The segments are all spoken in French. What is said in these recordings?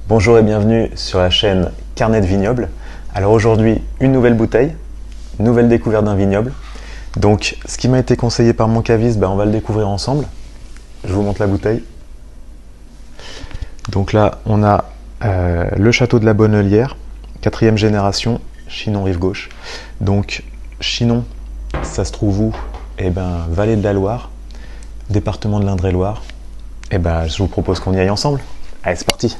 Bonjour et bienvenue sur la chaîne Carnet de Vignoble. Alors aujourd'hui, une nouvelle bouteille, une nouvelle découverte d'un vignoble. Donc ce qui m'a été conseillé par mon caviste, on va le découvrir ensemble. Je vous montre la bouteille. Donc là, on a le château de la Bonnelière, 4e génération, Chinon rive gauche. Donc Chinon, ça se trouve où? Vallée de la Loire, département de l'Indre-et-Loire. Je vous propose qu'on y aille ensemble. Allez, c'est parti!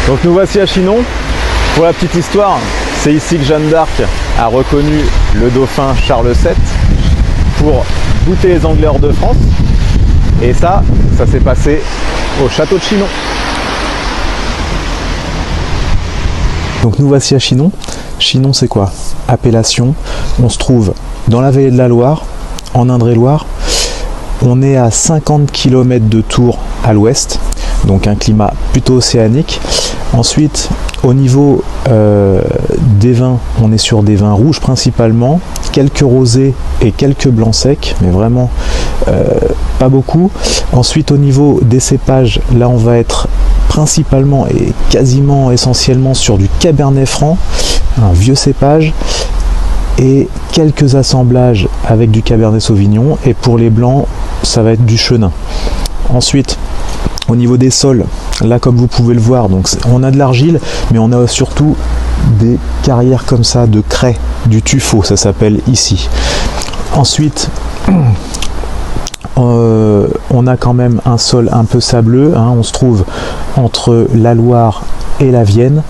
Donc nous voici à Chinon. Pour la petite histoire, c'est ici que Jeanne d'Arc a reconnu le dauphin Charles VII pour goûter les Anglais hors de France. Et ça s'est passé au château de Chinon. Donc nous voici à Chinon. Chinon, c'est quoi? Appellation. On se trouve dans la vallée de la Loire, en Indre-et-Loire. On est à 50 km de Tours à l'ouest, donc un climat plutôt océanique. Ensuite, au niveau des vins, on est sur des vins rouges principalement, quelques rosés et quelques blancs secs, mais vraiment pas beaucoup. Ensuite, au niveau des cépages, là on va être principalement et quasiment essentiellement sur du Cabernet Franc, un vieux cépage, et quelques assemblages avec du Cabernet Sauvignon, et pour les blancs, ça va être du Chenin. Ensuite, au niveau des sols, là comme vous pouvez le voir, donc on a de l'argile, mais on a surtout des carrières comme ça de craie, du tuffeau, ça s'appelle ici. Ensuite, on a quand même un sol un peu sableux, on se trouve entre la Loire et la Vienne.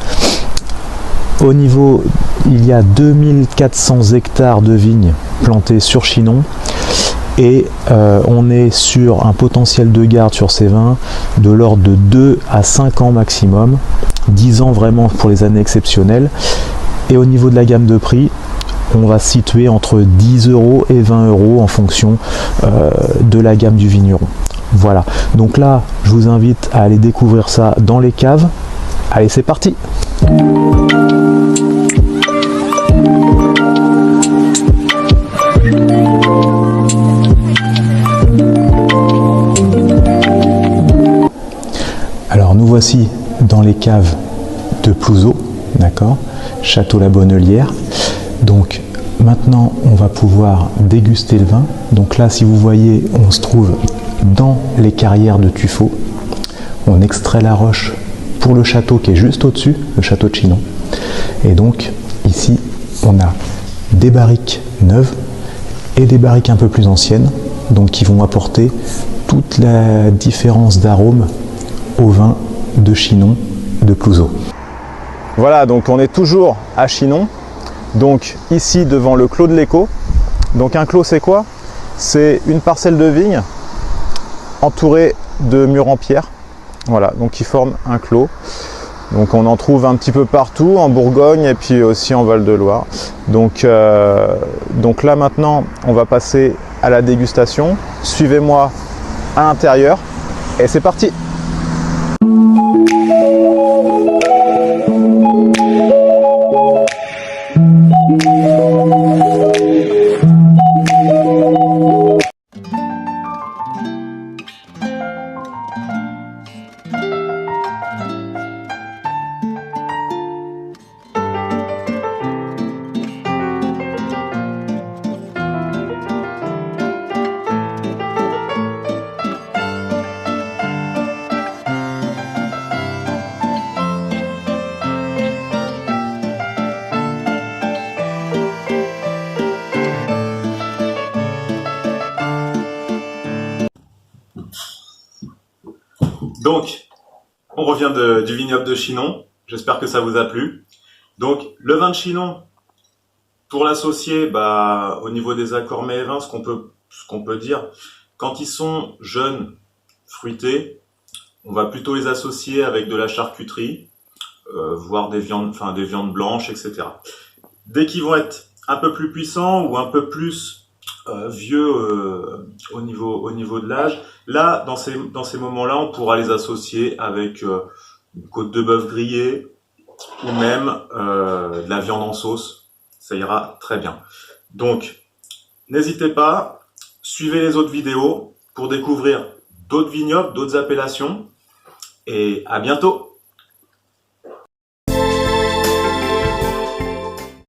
Au niveau, il y a 2400 hectares de vignes plantées sur Chinon. Et on est sur un potentiel de garde sur ces vins de l'ordre de 2 à 5 ans maximum, 10 ans vraiment pour les années exceptionnelles. Et au niveau de la gamme de prix, on va se situer entre 10 € et 20 € en fonction de la gamme du vigneron. Voilà, donc là je vous invite à aller découvrir ça dans les caves. Allez, c'est parti! Alors nous voici dans les caves de Plouzeau, d'accord, Château la Bonnelière. Donc maintenant on va pouvoir déguster le vin. Donc là, si vous voyez, on se trouve dans les carrières de tuffeau. On extrait la roche pour le château qui est juste au-dessus, le château de Chinon. Et donc ici on a des barriques neuves et des barriques un peu plus anciennes, donc qui vont apporter toute la différence d'arôme au vin de Chinon de Plouzeau. Voilà, donc on est toujours à Chinon, donc ici devant le clos de l'Écho. Donc un clos, c'est quoi? C'est une parcelle de vigne entourée de murs en pierre, voilà, donc qui forment un clos. Donc on en trouve un petit peu partout en Bourgogne et puis aussi en Val-de-Loire. Donc là maintenant on va passer à la dégustation. Suivez-moi à l'intérieur et c'est parti. Donc, on revient du vignoble de Chinon. J'espère que ça vous a plu. Donc, le vin de Chinon, pour l'associer au niveau des accords mets et vins, ce qu'on peut dire, quand ils sont jeunes, fruités, on va plutôt les associer avec de la charcuterie, voire des viandes blanches, etc. Dès qu'ils vont être un peu plus puissants ou un peu plus vieux au niveau de l'âge, là, dans ces moments-là, on pourra les associer avec une côte de bœuf grillée ou même de la viande en sauce. ça ira très bien. Donc, n'hésitez pas, suivez les autres vidéos pour découvrir d'autres vignobles, d'autres appellations, et à bientôt!